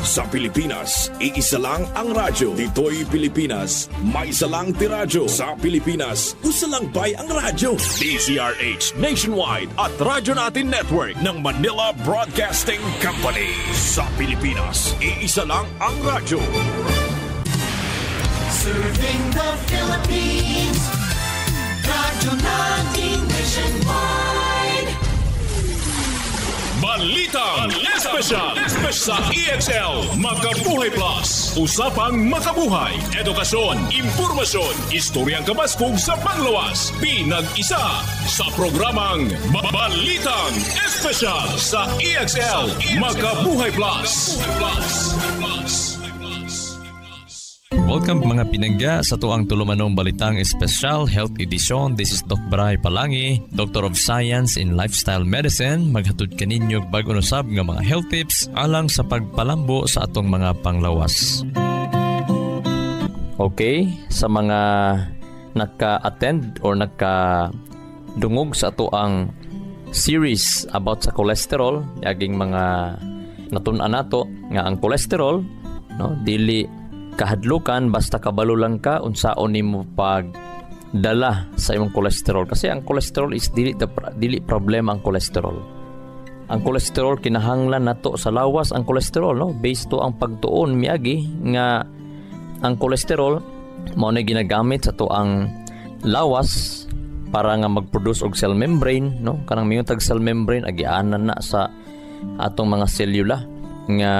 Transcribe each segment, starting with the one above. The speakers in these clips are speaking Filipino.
Sa Pilipinas, iisa lang ang radyo. Dito'y Pilipinas, may isa lang tiradyo. Sa Pilipinas, usa lang bay ang radyo. DZRH Nationwide at Radyo Natin Network ng Manila Broadcasting Company. Sa Pilipinas, iisa lang ang radyo. Serving the Philippines, Radyo Natin Nationwide. Balitang Espesyal sa EXL Makabuhay Plus. Usapang makabuhay, edukasyon, impormasyon, istoryang kabaskog sa panglawas. Pinag-isa sa programang Balitang Espesyal sa EXL Makabuhay Plus. Welcome mga pinangga sa tuang tulumanong Balitang Espesyal Health Edition. This is Doc Bray Palangi, Doctor of Science in Lifestyle Medicine. Maghatod kaninyo bag-on usab nga mga health tips alang sa pagpalambo sa atong mga panglawas. Okay, sa mga naka-attend or naka-dungog sa tuang series about sa cholesterol, yaging mga natun-an nato nga ang cholesterol, no, dili kahadlukan basta kabalo lang ka unsaon nimo pagdala sa imong cholesterol, kasi ang cholesterol is dili problema. Ang cholesterol kinahanglan nato sa lawas. Ang cholesterol, no, based to ang pagtuon miagi nga ang cholesterol mao na ginagamit sa to ang lawas para nga mag-produce og cell membrane, no, kanang miyong cell membrane agianan na sa atong mga selula nga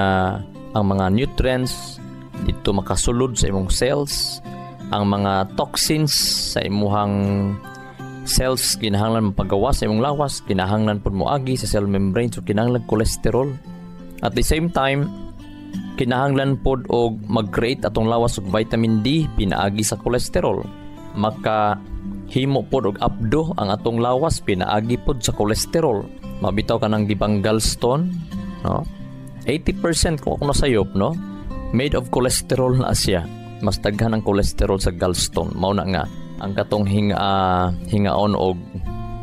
ang mga nutrients dito makasulod sa imong cells. Ang mga toxins sa imuhang cells kinahanglan mapagawa sa imong lawas, kinahanglan pud moagi sa cell membrane, so kinahanglan cholesterol. At the same time, kinahanglan pud og mag-create atong lawas og vitamin D pinaagi sa cholesterol. Makahimo pud og apdo ang atong lawas pinaagi pud sa cholesterol. Mabitaw ka ng gibang gallstone, no? 80% kung ako nasayop, no, made of cholesterol na siya. Mas daghan ang cholesterol sa gallstone. Mao na nga ang katong hingaon og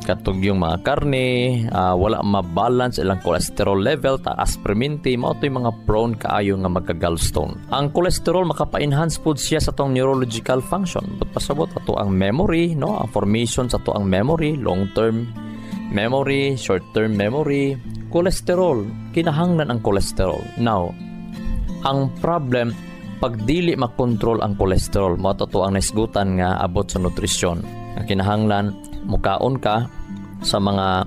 katong yung mga karne, wala mabalance ilang cholesterol level, taas perminti, mao toy mga prone kaayo nga magka-gallstone. Ang cholesterol makapa-enhance pud siya sa tong neurological function. But pasabot ato ang memory, no, ang formation sa ato ang memory, long-term memory, short-term memory. Cholesterol, kinahanglan ang cholesterol. Now, ang problem, pag dili makontrol ang cholesterol, mo to ang naisgutan nga abot sa nutrisyon. Ang kinahanglan, mukaon ka sa mga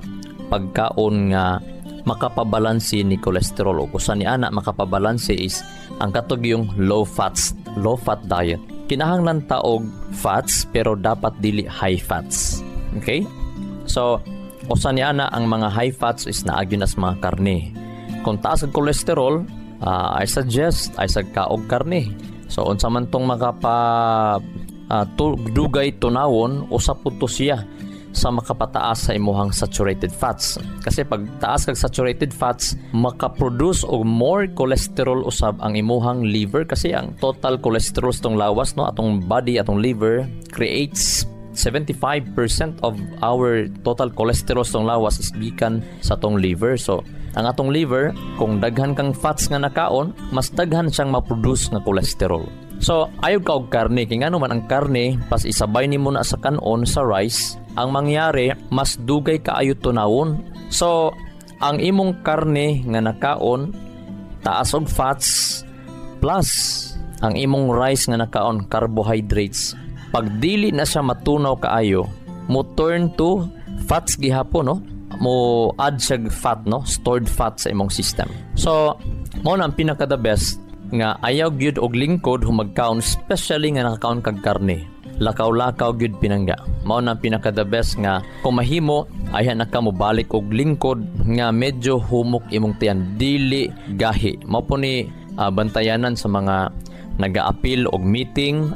pagkaon nga makapabalansi ni cholesterol. O kusa ni ana makapabalansi is ang katog yung low fat diet. Kinahanglan taog fats pero dapat dili high fats. Okay? So, kusa ni ana ang mga high fats is naagyon as mga karne. Kung taas ang cholesterol, I suggest ay sagkaog karne. So unsa man tong dugay tunawon, usa pud to siya sa makapataas sa imuhang saturated fats. Kasi pag taas kag saturated fats, makaproduce og more cholesterol usab ang imuhang liver, kasi ang total cholesterol sa tong lawas, no, atong body, atong liver creates 75% of our total cholesterol sa tong lawas is gikan sa tong liver. So ang atong liver, kung daghan kang fats nga nakaon, mas daghan siyang ma-produce nga cholesterol. So, ayaw ka og karne. Kaya nga naman ang karne, pas isabay ni mo na sa kanon, sa rice, ang mangyari, mas dugay kaayo tunawon. So, ang imong karne nga nakaon, taas og fats, plus ang imong rice nga nakaon, carbohydrates. Pag dili na siya matunaw kaayo, mo turn to fats gihapon, no? Mo add siya fat, no, stored fat sa imong system. So mo na ang pinaka the best nga ayaw gyud og lingkod humagkaon, especially nga nakakaon kag karne, lakaw-lakaw gyud pinangga. Mao na ang pinaka the best nga kung mahimo ayha na ka mo balik og lingkod nga medyo humok imong tiyan, dili gahi. Mao po ni bantayanan sa mga naga-appeal og meeting,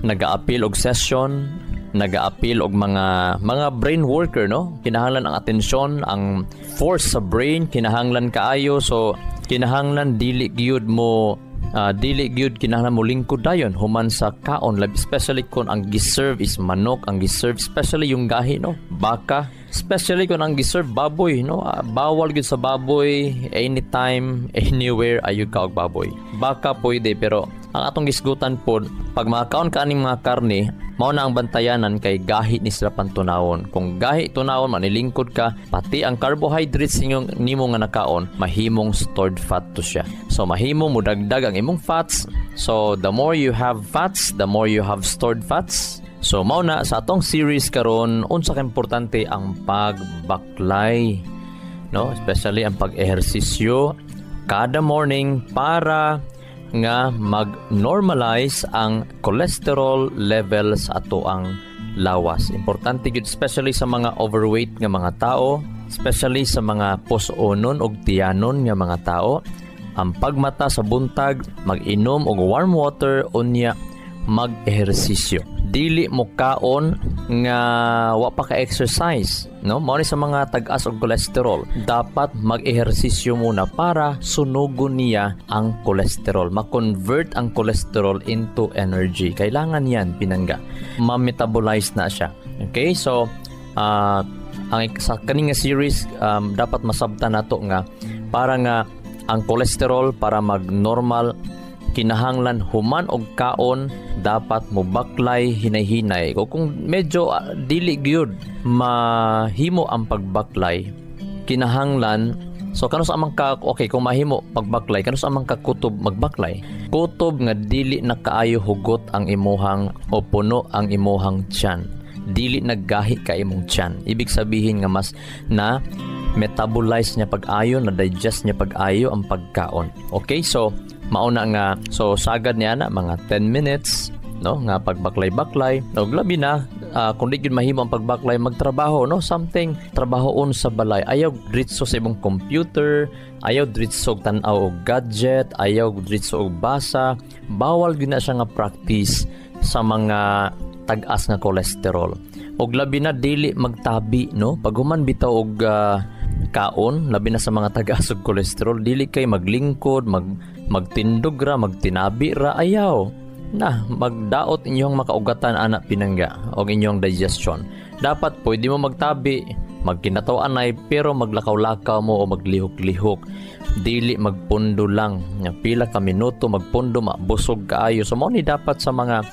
naga-appeal og session, naga-appeal og mga brain worker, no? Kinahanglan ang atensyon, ang force sa brain, kinahanglan kaayo. So kinahanglan dili gyud kinahanglan mo lingkod dayon human sa kaon, especially kung ang giserve is manok, ang giserve especially yung gahi, no, baka, especially kung ang giserve baboy, no? Bawal gyud sa baboy anytime, anywhere ayo ka og baboy. Baka pwede, pero ang atong gisgutan pod, pag makakaon ka aning mga karne, mao na ang bantayanan kay gahi ni sila pantunawon. Kung gahi tunawon, manilingkod ka, pati ang carbohydrates nimo nga nakaon, mahimong stored fat to siya. So mahimo mo dagdag ang imong fats. So the more you have fats, the more you have stored fats. So mao na sa atong series karon, unsa ka importante ang pagbaklay, no? Especially ang pag-ehersisyo kada morning para nga mag-normalize ang cholesterol level sa ato ang lawas. Importante gyud especially sa mga overweight nga mga tao, especially sa mga posonon og tiyanon nga mga tao. Ang pagmata sa buntag, mag-inom og warm water unya mag-ehersisyo. Dili mo kaon nga wa pa ka exercise, no? Mao ni sa mga tag-as og cholesterol, dapat mag-ehersisyo muna para sunugon niya ang cholesterol, ma-convert ang cholesterol into energy. Kailangan yan pinangga, ma-metabolize na siya. Okay, so ang sa kaning series dapat masabtan nato nga para nga ang cholesterol para mag-normal, kinahanglan human og kaon, dapat mo baklay hinay-hinay. Kung medyo dili gyud mahimo ang pagbaklay, kinahanglan, so kanus amang ka, okay, kung mahimo pagbaklay, kanus amang ka kutob magbaklay. Kutob nga dili na kaayo hugot ang imuhang o puno ang imuhang tiyan. Dili naggahi ka imong tiyan. Ibig sabihin nga mas na metabolize niya pag-ayo, na digest niya pag-ayo ang pagkaon. Okay, so mauna nga, so sagad niya na mga 10 minutes, no, nga pagbaklay-baklay. No, labi na kung di gyud mahimo ang pagbaklay, magtrabaho, no, something trabahoon sa balay. Ayaw diretso sa imong computer, ayaw diretso og tan-aw og gadget, ayaw diretso og basa. Bawal gyud na siya nga practice sa mga tag-as nga cholesterol. Og labi na dili magtabi, no, pag human bitaw og kaon, labi na sa mga tag-as og cholesterol, dili kay maglingkod, magtindog ra, magtinabi ra, ayaw na magdaot inyong makaugatan anak pinangga o inyong digestion. Dapat pwede mo magtabi, magkinataw-anay, pero maglakaw-lakaw mo o maglihok-lihok. Dili magpundo lang, pila ka minuto magpundo, mabusog kaayo. So mo ni dapat sa mga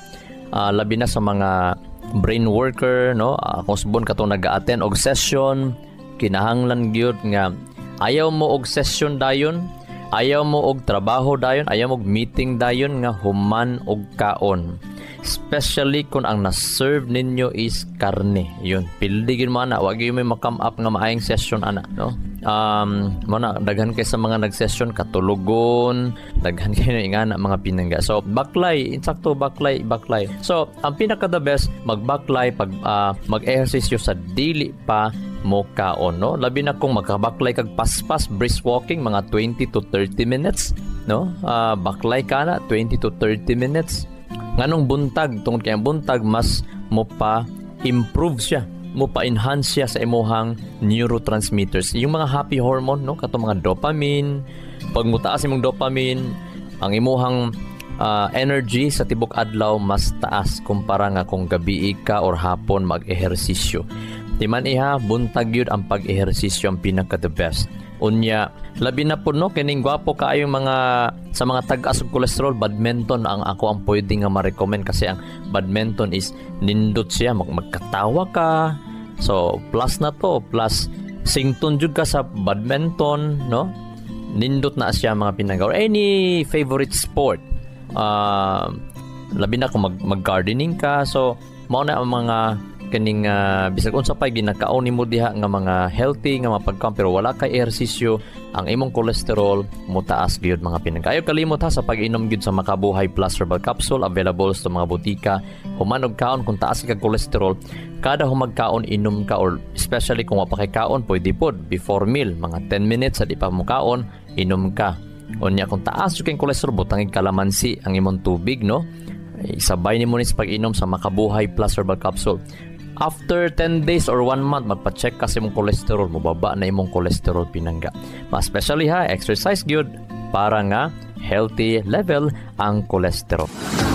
labi na sa mga brain worker, no, kung subon ka itong nag-a-attend og session, kinahanglan gyud nga ayaw mo og session dayon, ayaw mo og trabaho dayon, ayaw mo og meeting dayon nga human og kaon. Especially kung ang na-serve ninyo is karne. Yun, pildi gyud mo ana, wag gyud may ma-come up nga maayong session ana, no? Muna daghan kay sa mga nag-session katulugon, daghan kay nga na mga pinangga. So baklay, insakto baklay. So ang pinaka the best, magbaklay pag mag-ehersisyo sa dili pa mo kaon, no? Labi na kung magkabaklay kag paspas, brisk walking mga 20 to 30 minutes, no? Baklay ka na 20 to 30 minutes. Nganong buntag, tungod kay ang buntag mas mo pa improve siya, mo pa enhance siya sa imuhang neurotransmitters, yung mga happy hormone, no, katong mga dopamine. Pag mutaas imong dopamine, ang imuhang energy sa tibok adlaw mas taas kumpara nga kung gabi ka or hapon mag-ehersisyo. Timan iha, buntag yun ang pag-ehersisyo ang pinaka the best. Unya, labi na po, no, kining gwapo kaayo mga sa mga tag-as og cholesterol, badminton ang ako ang pwede nga ma-recommend, kasi ang badminton is nindot siya, magkatawa ka. So plus na to, plus sington jud ka sa badminton, no? Nindot na siya mga pinagaw. Any favorite sport, labi na kung mag-gardening ka, so mao na ang mga kaning bisag unsa pay ginakaon nimo diha nga mga healthy nga mapagkaon pero wala kay ehersisyo, ang imong cholesterol mutaas gyud mga pinangga. Ayaw kalimot ha sa pag-inom gyud sa Makabuhay Plus Herbal Capsule, available sa mga butika. Human og kaon kung taas ka cholesterol, kada humagkaon inom ka, or especially kung wa pa kay kaon, pwede pod before meal mga 10 minutes sa di pa mo kaon, inom ka. Unya kung taas yung cholesterol, butangig kalamansi ang imong tubig, no? Isabay nimo ni sa pag-inom sa Makabuhay Plus Herbal Capsule. After 10 days or 1 month, magpa-check kasi mong cholesterol, mababa na imong cholesterol pinangga. Especially ha, exercise good para nga healthy level ang cholesterol.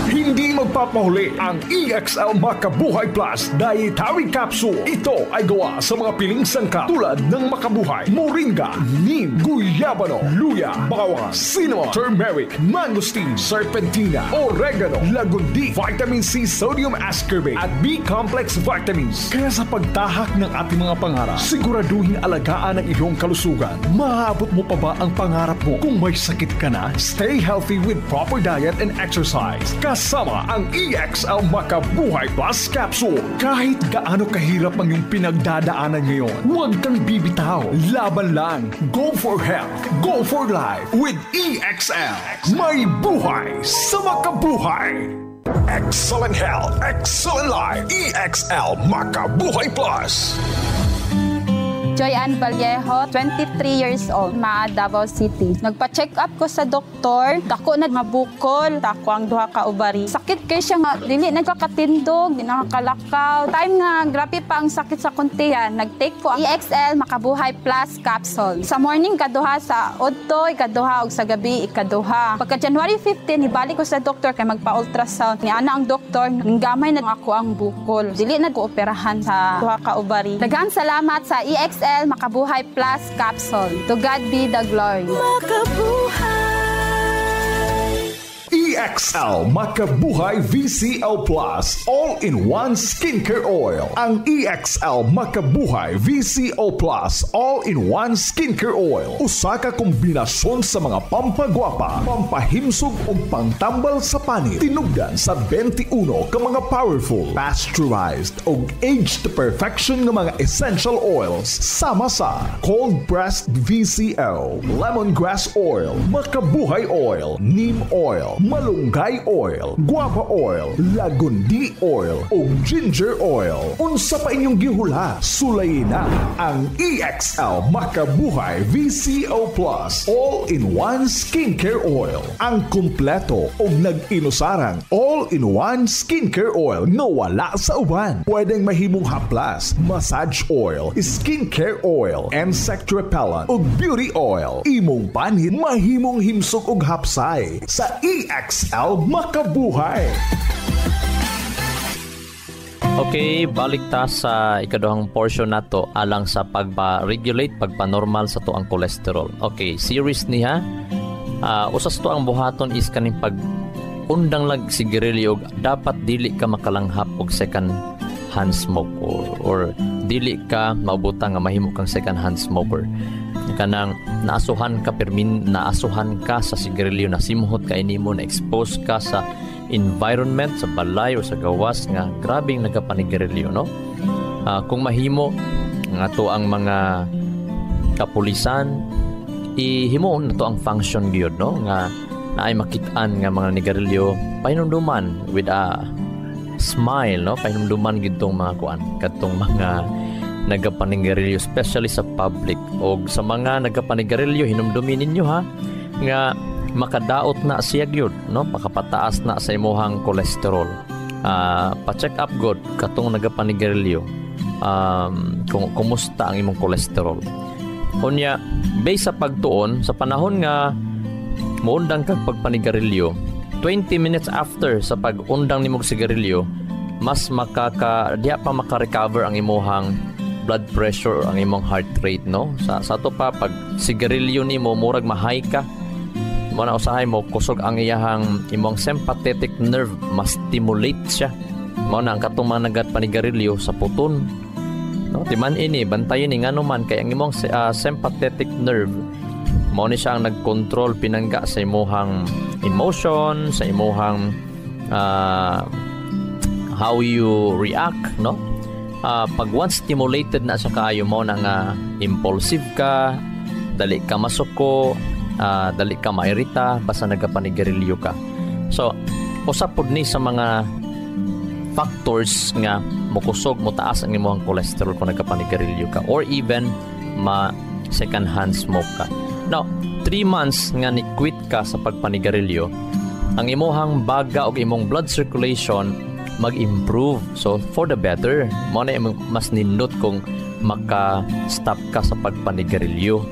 Hindi nagpapahuli ang EXL Makabuhay Plus Dietary Capsule. Ito ay gawa sa mga piling sangkap tulad ng makabuhay, moringa, neem, guyabano, luya, bawang, cinnamon, turmeric, mangosteen, serpentina, oregano, lagundi, vitamin C, sodium ascorbate at B-complex vitamins. Kaya sa pagtahak ng ating mga pangarap, siguraduhin alagaan ang iyong kalusugan. Maaabot mo pa ba ang pangarap mo? Kung may sakit ka na, stay healthy with proper diet and exercise. Kasama ang EXL Makabuhay Plus Capsule. Kahit gaano kahirap ang iyong pinagdadaanan ngayon, huwag kang bibitaw. Laban lang. Go for health. Go for life with EXL. May buhay sa makabuhay. Excellent health, excellent life. EXL Makabuhay Plus. Joy Ann Vallejo, 23 years old, Davao City. Nagpa-check up ko sa doktor, dako na mabukol, dako ang duha ka ovary. Sakit kay siya nga, dili nagkakatindog, di nakakalakaw. Time nga, grabe pa ang sakit sa kuntihan. Nag-take ko ang EXL Makabuhay Plus Capsule. Sa morning, kaduha, sa odto, ikaduha, ug sa gabi, ikaduha. Pagka January 15, ibalik ko sa doktor kay magpa-ultrasound. Niana ang doktor, gamay na ako ang bukol. Dili nag-ooperahan sa duha ka ovary. Daghang salamat sa EXL Makabuhay Plus Capsule. To God be the glory. EXL Makabuhay VCL Plus All-in-One Skincare Oil. Ang EXL Makabuhay VCL Plus All-in-One Skincare Oil. Usa ka kombinasyon sa mga pampagwapa, pampahimsog ug pangtambal sa panit. Tinugdan sa 21 ka mga powerful, pasteurized ug aged to perfection nga mga essential oils sama sa cold pressed VCL, lemongrass oil, Makabuhay oil, neem oil, malunggay oil, guava oil, lagundi oil, o ginger oil. Unsa pa inyong gihula? Sulayin na ang EXL Makabuhay VCO Plus All-in-One Skincare Oil. Ang kumpleto o nag-inusarang All-in-One Skincare Oil na wala sa uban. Pwedeng mahimong haplas, massage oil, skincare oil, insect repellent o beauty oil. Imong panhin mahimong himsok og hapsay sa EXL Makabuhay. Okay, balik ta sa ikaduhang portion nato alang sa pagpa-regulate, pagpa-normal sa to ang cholesterol. Okay, series niya. Usas to ang buhaton is kaning pag undang lag sigarilyo, dapat dili ka makalanghap og second hand smoke or dili ka mabuta nga mahimo kang second hand smoker. Kanang naasuhan ka sa sigarilyo, na simhot ka inimo, na expose ka sa environment, sa balay o sa gawas nga grabing nagapanigarilyo, no? Kung mahimo nga to ang mga kapulisan, ihimo na to ang function gyud, no? Nga naay makit-an nga mga nigarilyo pahinumduman with a smile, no? Pahinumduman gid tong mga kuan, kadtong mga nagapanigarilyo, especially sa public o sa mga nagapanigarilyo, hinumdumin ninyo ha nga makadaot na siya gyud, no? Makapataas na sa imuhang cholesterol. Pa-check up god katong nagapanigarilyo, kung kumusta ang imong cholesterol. Unya, based sa pagtuon sa panahon nga muundang kag pagpanigarilyo, 20 minutes after sa pag-undang nimong sigarilyo, mas diha pa maka-recover ang imuhang blood pressure, ang imong heart rate, no? Sa to pa pag sigarilyo nimo murag ma-high ka, mo na usahay mo kusog ang iyahang imong sympathetic nerve, mas stimulate siya. Mo na ang katong mga nagapanigarilyo sa puton, no? Timan ini bantayon ni ngano man kay ang imong sympathetic nerve mo ni siya ang nagkontrol pinangga sa imong emotion, sa imong how you react, no? Pag once stimulated na siya kaayo mo na nga impulsive ka, dali ka masuko, dali ka mairita basta nagapanigarilyo ka. So usap pod ni sa mga factors nga mokusog, motaas ang imong cholesterol kung nagapanigarilyo ka, or even second hand smoke ka. Now 3 months nga ni quit ka sa pagpanigarilyo, ang imong baga o imong blood circulation mag-improve. So for the better, mo na mas nindot kung maka-stop ka sa pagpanigarilyo.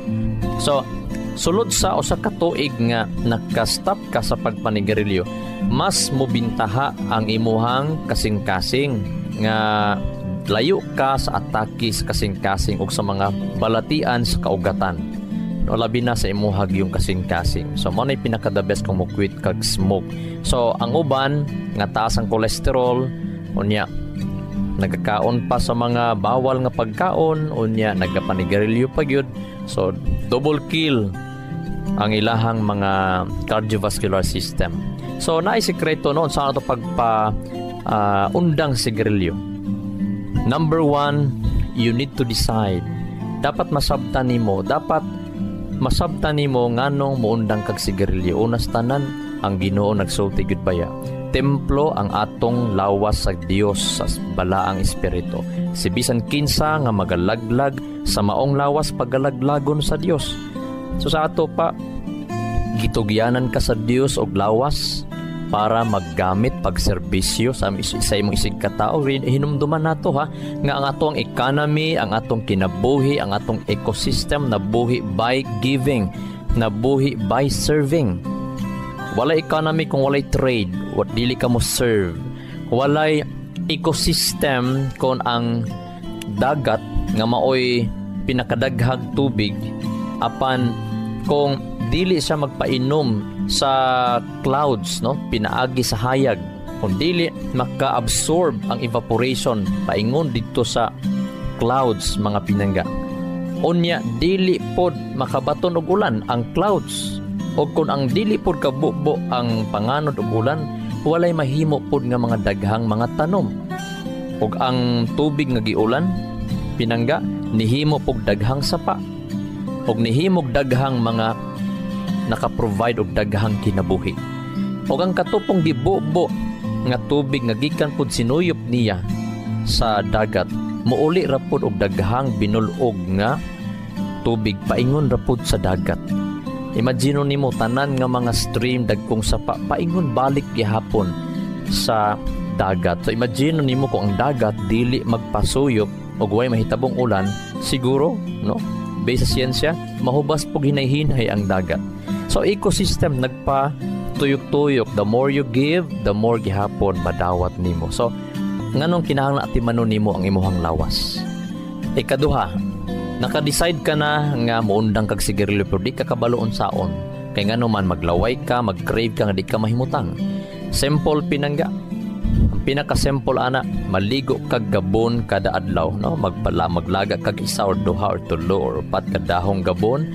So sulod sa usa ka tuig nga nakastop ka sa pagpanigarilyo, mas mobintaha ang imuhang kasing-kasing nga layo ka sa atake sa kasing-kasing ug sa mga balatian sa kaugatan. No, labi na sa imuhag yung kasing-kasing. So mo na pinaka the best kung mo quit kag smoke. So ang uban nga taas ang kolesterol, unya nagkakaon pa sa mga bawal nga pagkaon, unya nagapanigarilyo pa gyud. So double kill ang ilahang mga cardiovascular system. So naay sekreto noon sa ato undang sigarilyo. Number 1, you need to decide. Dapat masabtan nimo nganong muundang kag sigarilyo. Unas tanan, ang Ginoo nagsulti gud baya. Templo ang atong lawas sa Dios sa balaang espiritu. Si bisan kinsa nga magalaglag sa maong lawas pagalaglagon sa Dios. So sa ato pa gitugyanan ka sa Dios og lawas para maggamit pagserbisyo sa imong isig katao. Hinumduman nato ha nga ang atong economy, ang atong kinabuhi, ang atong ecosystem nabuhi by giving, nabuhi by serving. Walay economy kung walay trade, dili ka mo serve. Walay ecosystem kung ang dagat nga maoy pinakadaghag tubig apan kung dili siya magpainom sa clouds, no, pinaagi sa hayag, kung dili maka-absorb ang evaporation paingon dito sa clouds mga pinangga, unya dili pod makabaton og ulan ang clouds, o kung ang dili pod kabubo ang panganod og ulan, walay mahimo pod nga mga daghang mga tanom. Ug ang tubig nga giulan pinangga nihimo pod daghang sapa, ug nihimog daghang mga naka-provide og daghang kinabuhi. O ang katupong gibubo nga tubig nga gikan pud sinuyop niya sa dagat, muuli ra pud og daghang binulog nga tubig paingon ra pud sa dagat. Imagine nimo tanan nga mga stream dagkong sapa paingon balik gihapon sa dagat. So imagine nimo kung ang dagat dili magpasuyop og way mahitabong ulan, siguro no, based sa siyensya mahubas pug hinay-hinay ang dagat. So ecosystem nagpa-tuyok-tuyok. The more you give, the more gihapon madawat nimo. So nganong kinahanglan atimanon nimo ang imuhang lawas. Ikaduha, naka-decide ka na nga muundang kag sigarilyo pero di ka kabaloon saon. Kay ngano man maglaway ka, mag-crave ka nga di ka mahimutang. Simple pinangga. Ang pinaka-simple ana, maligo kag gabon kada adlaw, no? Maglaga kag isa or duha or tulo or upat kadahong gabon.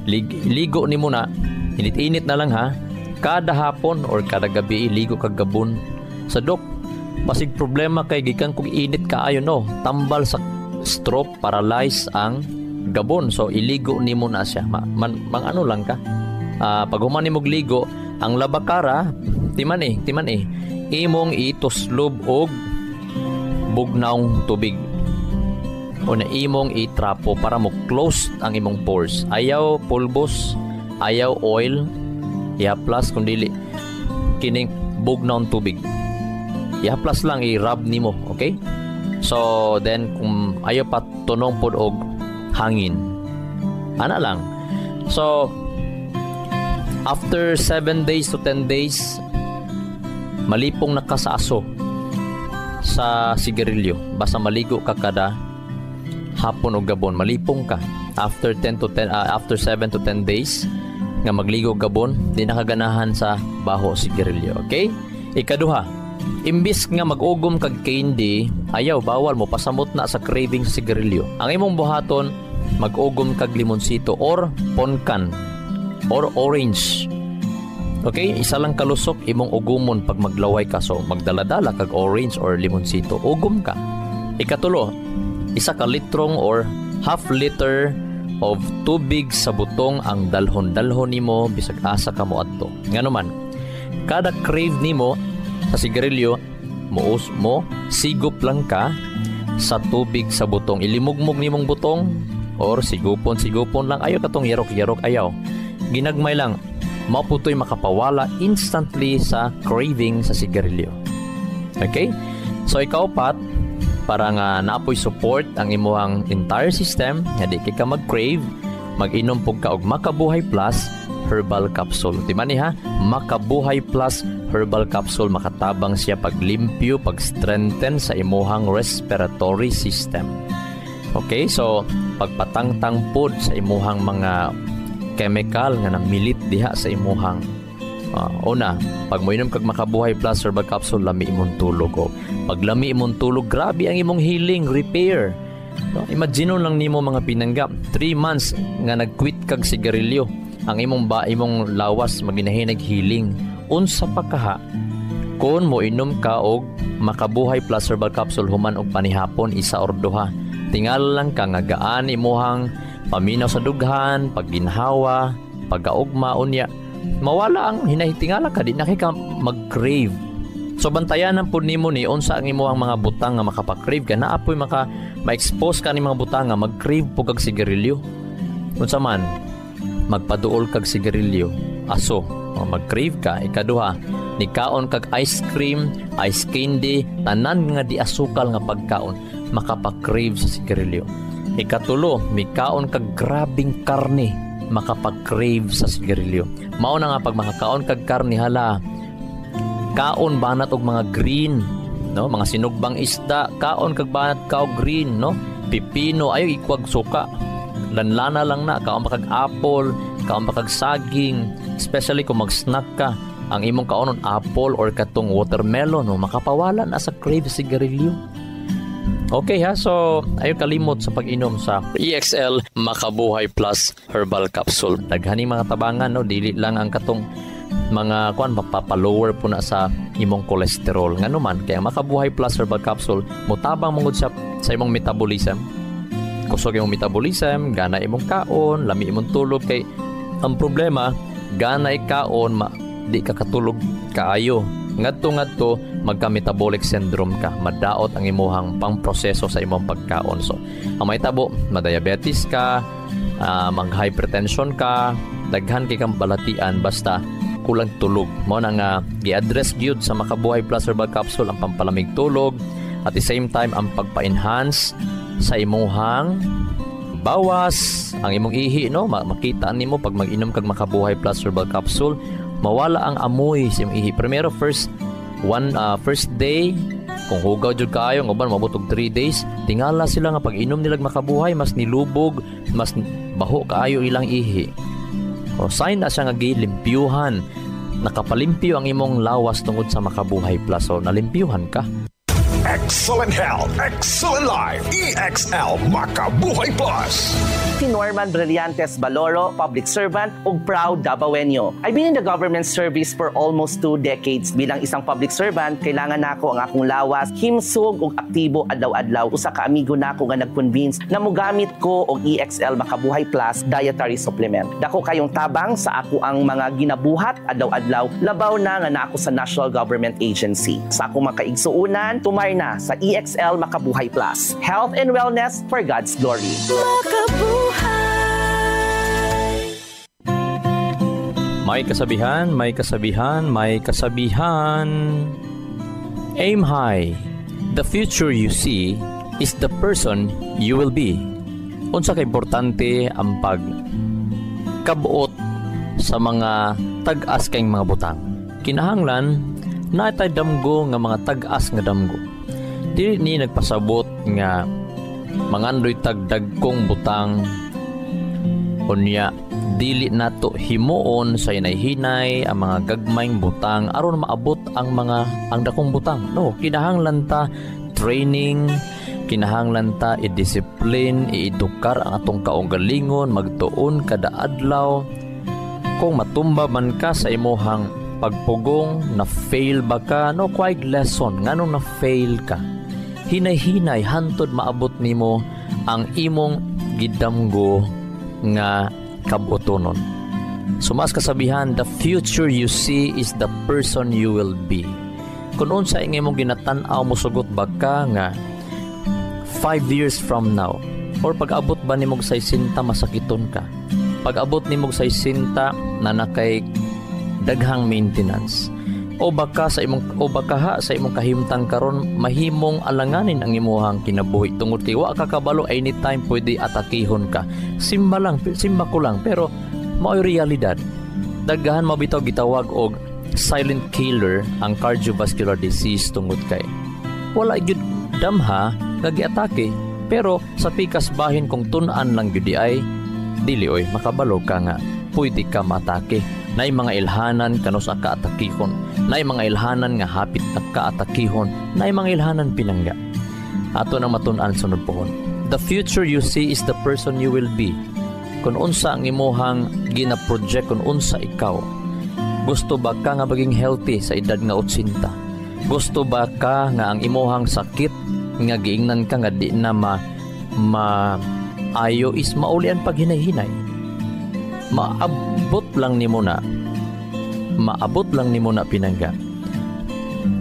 Ligo ni mo na, init-init na lang ha, kada hapon or kada gabi ligo kag gabon sa dok. Masig problema kay gikan kung init kaayo, no, tambal sa stroke, paralyze ang gabon. So iligo ni mo na siya, ano lang ka, pag human nimog ligo ang labakara timan imong ituslob og bugnaong tubig o na imong itrapo para mo close ang imong pores. Ayaw pulbos, ayaw oil, i-plus kundi kining bugnaong tubig. I-plus lang, i-rub nimo, okay? So then kung ayaw pa tunong pod og hangin, ana lang. So after 7 days to 10 days malipong nakasaaso sa sigarilyo. Basta maligo ka kada hapon o gabon, malipong ka. After 7 to 10 days nga magligo gabon, di nakaganahan sa baho sigarilyo. Okay? Ikaduha, imbis nga mag-ugom kag candy, ayaw, bawal mo pasamot na sa craving sa sigarilyo. Ang imong buhaton, mag-ugom kag limonsito or ponkan or orange. Okay, isa lang kalusok imong ugumon pag maglaway ka. So magdaladala kag orange or limonsito, ugom ka. Ikatulo, isa ka litrong or half liter of tubig sa butong ang dalhon nimo bisag asa ka mo adto. Ngano man, kada crave nimo sa sigarilyo, mo sigop lang ka sa tubig sa butong. Ilimugmog nimong butong or sigupon lang. Ayaw katong yarok ayaw. Ginagmay lang, maputoy makapawala instantly sa craving sa sigarilyo. Okay? So ikaw pat, para nga naapoy support ang imuhang entire system, hindi ka mag-crave, mag-inom po ka og Makabuhay Plus Herbal Capsule. Di ba niya? Makabuhay Plus Herbal Capsule, makatabang siya paglimpyo, pag-strengthen sa imuhang respiratory system. Okay, so pagpatangtang pod sa imuhang mga chemical nga namilit diha sa imuhang una, pag mo inom kag Makabuhay Plus Herbal Capsule, lami imong tulog. Pag lami imong tulog, grabe ang imong healing, repair. No? Imagine lang nimo mga pinanggap, 3 months nga nag-quit kag sigarilyo, ang imong lawas maginahinag healing. Unsa pa kaha kun mo inom ka og Makabuhay Plus Herbal Capsule human og panihapon, 1 or 2. Tingal lang ka nga gaan imuhang paminaw sa dughan, pagginhawa, pagkaugma, unya mawala ang hinahitingala ka, di na ka mag-crave. So bantayanan po nimo ni unsa ang imuhang mga butang nga makapa-crave ka, naapoy ma-expose ka ni mga butang nga mag-crave po kag sigarilyo. Unsa man magpaduol kag sigarilyo, aso mag-crave ka. Ikaduha, nikaon kag ice cream, ice candy, tanan nga di asukal nga pagkaon, makapa-crave sa sigarilyo. Ikatulo, mikaon kag grabing karne, makapag-crave sa sigarilyo. Mao na nga pag makakaon kag karne, hala, kaon banat og mga green, no, mga sinugbang isda, kaon kag banat ka og green, no, pipino, ayo ikwag suka, lanlana lang na, kaon pa kag apple, kaon pa kag saging, especially kung mag-snack ka, ang imong kaonon apple or katong watermelon, no, makapawala na sa crave sigarilyo. Okay ha, so ayaw kalimot sa pag-inom sa EXL Makabuhay Plus Herbal Capsule. Daghani mga tabangan, no, dili lang ang katong mga mapapalower po na sa imong cholesterol. Nga naman, kaya Makabuhay Plus Herbal Capsule, mutabang mungod sa imong metabolism. Kusog imong metabolism, gana imong kaon, lami imong tulog. Kay ang problema, gana kaon, di ka katulog kaayo. Ngadto magka-metabolic syndrome ka, madaot ang imuhang pangproseso sa imong pagkaon. So ang may tabo, madiabetes ka, mag-hypertension ka, daghan kay kang balatian basta kulang tulog. Mo na nga gi-address gyud sa Makabuhay Plus Herbal Capsule ang pampalamig tulog, at the same time ang pagpa-enhance sa imuhang bawas ang imong ihi, no, makita nimo pag mag-inom kag Makabuhay Plus Herbal Capsule, mawala ang amoy sa imong ihi. Primero first day, kung hugaw jud kaayo ngoban mabutog 3 days, tingala sila nga pag inom nila Makabuhay, mas nilubog, mas baho kaayo ilang ihi. O sign na siya nga gilimpyuhan, nakapalimpyo ang imong lawas tungod sa Makabuhay Plus. So nalimpyuhan ka. Excellent health, excellent life. EXL Makabuhay Plus. Si Norman Brillantes Baloro, public servant ug proud Dabawenyo. I've been in the government service for almost 2 decades. Bilang isang public servant, kailangan nako ang akong lawas himsog ug aktibo adlaw-adlaw. Usa ka amigo nako nga nag-convince na mogamit ko og EXL Makabuhay Plus dietary supplement. Dako kayong tabang sa ako ang mga ginabuhat adlaw-adlaw, labaw na nga naako sa National Government Agency. Sa akong makaigsuunan, tumay na sa EXL Makabuhay Plus. Health and wellness for God's glory. May kasabihan, may kasabihan, may kasabihan. Aim high. The future you see is the person you will be. Unsa ka importante ang pagkabuot sa mga tag-as kayong mga butang. Kinahanglan na tay damgo nga mga tag-as nga damgo. Dili ni nagpasabot nga mangandoy tagdagkong butang, unya dili nato himuon sa hinay-hinay ang mga gagmayng butang aron maabot ang dakong butang. No, kinahanglan ta training, kinahanglan ta i-discipline, i-edukar ang atong kaugalingon, magtuon kada adlaw. Kung matumba man ka sa imuhang pagpugong, na fail ba ka, no, quite lesson nganong na fail ka, hinay-hinay hantod maabot nimo ang imong gidamgo nga kabutonon. Sumas kasabihan, the future you see is the person you will be. Kung unsa ang imong ginatan-aw, mosugot ba ka nga 5 years from now, or pag-abot ba nimo sa 60 masakiton ka, pag-abot nimo sa 60 na nakay daghang maintenance, o baka sa imong kahimtang karon mahimong alanganin ang imuhang kinabuhi tungod kay wa ka kabalo anytime pwede atakihon ka. Simba ko lang pero mao'y realidad. Daghan mabitaw gitawag og silent killer ang cardiovascular disease tungod kay wala gyud damha nga giatake pero sa pikas bahin kung tun-an lang gyud ay dili oy makabalo ka nga pwede ka matake. Nay mga ilhanan kanus ka atakihon. Nay mga ilhanan nga hapit na ka atakihon. Nay mga ilhanan pinangga. Ato nang matun-an sunod pohon. The future you see is the person you will be. Kung unsa ang imuhang gina-project, kung unsa ikaw. Gusto ba ka nga maging healthy sa edad nga 80? Gusto ba ka nga ang imuhang sakit nga giingnan ka nga di na ayo is maulian pag hinahinay? Maabot lang nimo na pinangga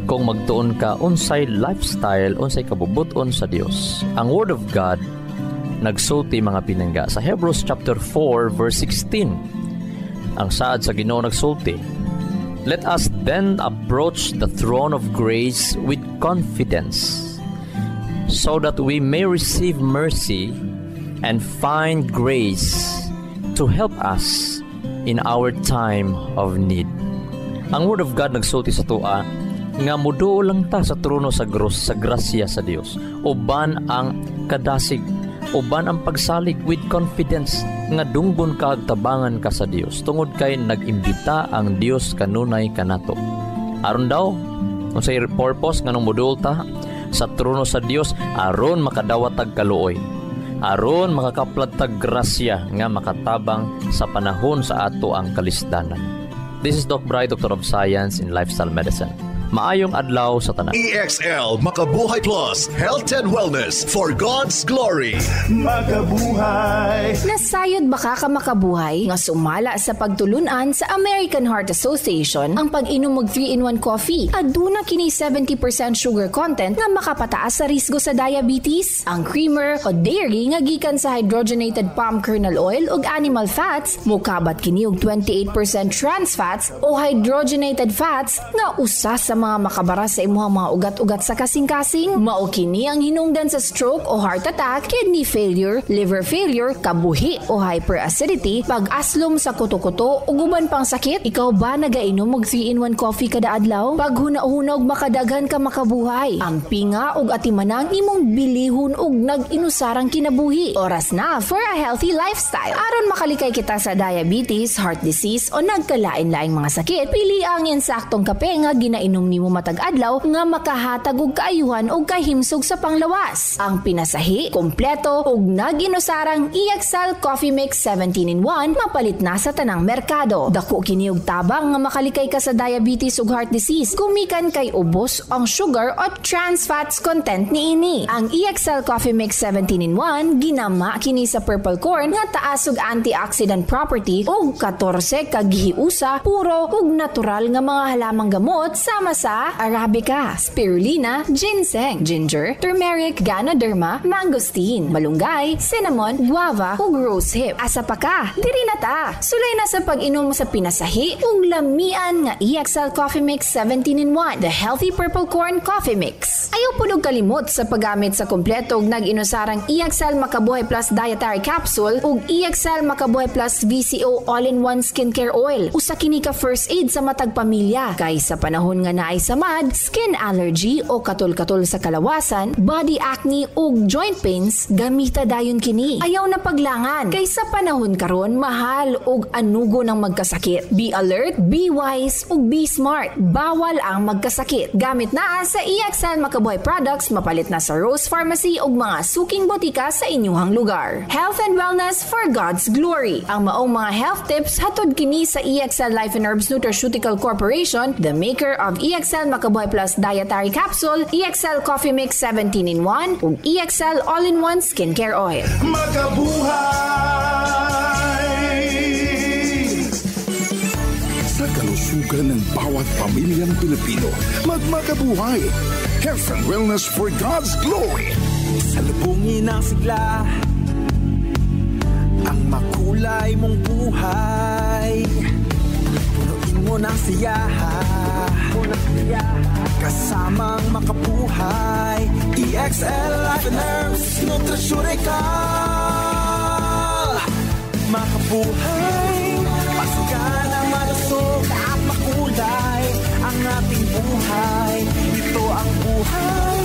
kung magtuon ka unsay lifestyle, unsay kabubuton sa Dios. Ang Word of God nagsulti mga pinangga sa Hebrews chapter 4 verse 16. Ang saad sa Ginoo nagsulti, let us then approach the throne of grace with confidence so that we may receive mercy and find grace to help us in our time of need. Ang Word of God nagsulti sa tua nga muduo lang ta sa trono sa grasya sa Dios. Uban ang kadasig, uban ang pagsalig with confidence nga dunggon ka tabangan ka sa Dios. Tungod kay nag-imbita ang Dios kanunay kanato. Aron daw unsay purpose nganong muduol ta sa trono sa Dios aron makadawat tag kaluoy. Aron makakaplat tag grasya nga makatabang sa panahon sa ato ang kalisdanan. This is Doc Bry, Doctor of Science in Lifestyle Medicine. Maayong adlaw sa tanan. EXL Makabuhay Plus, Health and Wellness for God's Glory. Makabuhay. Nasayod baka ka makabuhay nga sumala sa pagtulunan sa American Heart Association ang pag-inom og 3-in-1 coffee. Aduna kini 70% sugar content nga makapataas sa risgo sa diabetes. Ang creamer o dairy nga gikan sa hydrogenated palm kernel oil ug animal fats mukabat kini og 28% trans fats o hydrogenated fats nga usa sa mga makabara sa imuhang mga ugat-ugat sa kasing-kasing. Mao kini ang hinungdan sa stroke o heart attack, kidney failure, liver failure, kabuhi o hyperacidity, pag-aslom sa kuto-kuto ug uban pang sakit. Ikaw ba nagainom og 3-in-1 coffee kada adlaw? Pag huna-hunog makadaghan ka makabuhay. Ang pinga ug atimanang imong bilihon ug nag-inusarang kinabuhi. Oras na for a healthy lifestyle. Aron makalikay kita sa diabetes, heart disease o nagkalain-laing mga sakit, pili ang insaktong kape nga ginainom nimo matag adlaw nga makahatag og kaayuhan og kahimsog sa panglawas. Ang pinasahi, kompleto ug nag-inusarang EXL Coffee Mix 17-in-1 mapalit na sa tanang merkado. Dako kini og tabang nga makalikay ka sa diabetes ug heart disease kumikan kay ubos ang sugar o trans fats content niini. Ang EXL Coffee Mix 17-in-1 ginama kini sa purple corn nga taas og antioxidant property ug 14 ka gihiusa puro ug natural nga mga halamang gamot sama sa Arabica, Spirulina, Ginseng, Ginger, Turmeric, Ganoderma, Mangosteen, Malunggay, Cinnamon, Guava, ug Rosehip. Asa pa ka? Diri na ta! Sulay na sa pag-inom sa pinasahi ug lamian nga EXL Coffee Mix 17-in-1, the Healthy Purple Corn Coffee Mix. Ayaw punog kalimot sa paggamit sa kompleto ug nag-inusarang EXL Makabuhay Plus Dietary Capsule ug EXL Makabuhay Plus VCO All-in-One Skincare Oil. Usa kini ka first aid sa matag pamilya kay sa panahon nga naay samad, skin allergy o katol-katol sa kalawasan, body acne ug joint pains, gamita dayon kini. Ayaw na paglangan kay sa panahon karon mahal ug anugo ng magkasakit. Be alert, be wise ug be smart. Bawal ang magkasakit. Gamit na sa EXL Makabuhay products mapalit na sa Rose Pharmacy ug mga suking botika sa inyuhang lugar. Health and wellness for God's glory. Ang maong mga health tips hatod kini sa EXL Life and Herbs Nutraceutical Corporation, the maker of EXL Makabuhay Plus Dietary Capsule, EXL Coffee Mix 17-in-1 ug EXL All-in-One Skincare Oil. Makabuhay! Sa kalusugan ng bawat pamilyang Pilipino, magmakabuhay! Health and wellness for God's glory! Salubungin ang sigla, ang makulay mong buhay, punuin mo ng siyahan. kasamang makabuhay. EXL Life and Herbs Nutraceutical. Makabuhay, pasigan ang malusog at makulay ang ating buhay. Ito ang buhay,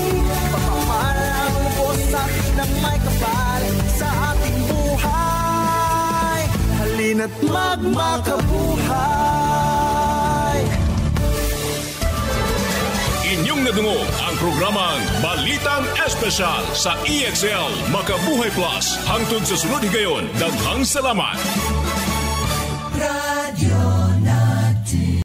pagpapalang lubos ng may kapal sa ating buhay. Halina't magmakabuhay. Inyong nadungog ang programang Balitang Espesyal sa EXL Makabuhay Plus. Hangtod sa sunod higayon, daghang salamat. Radio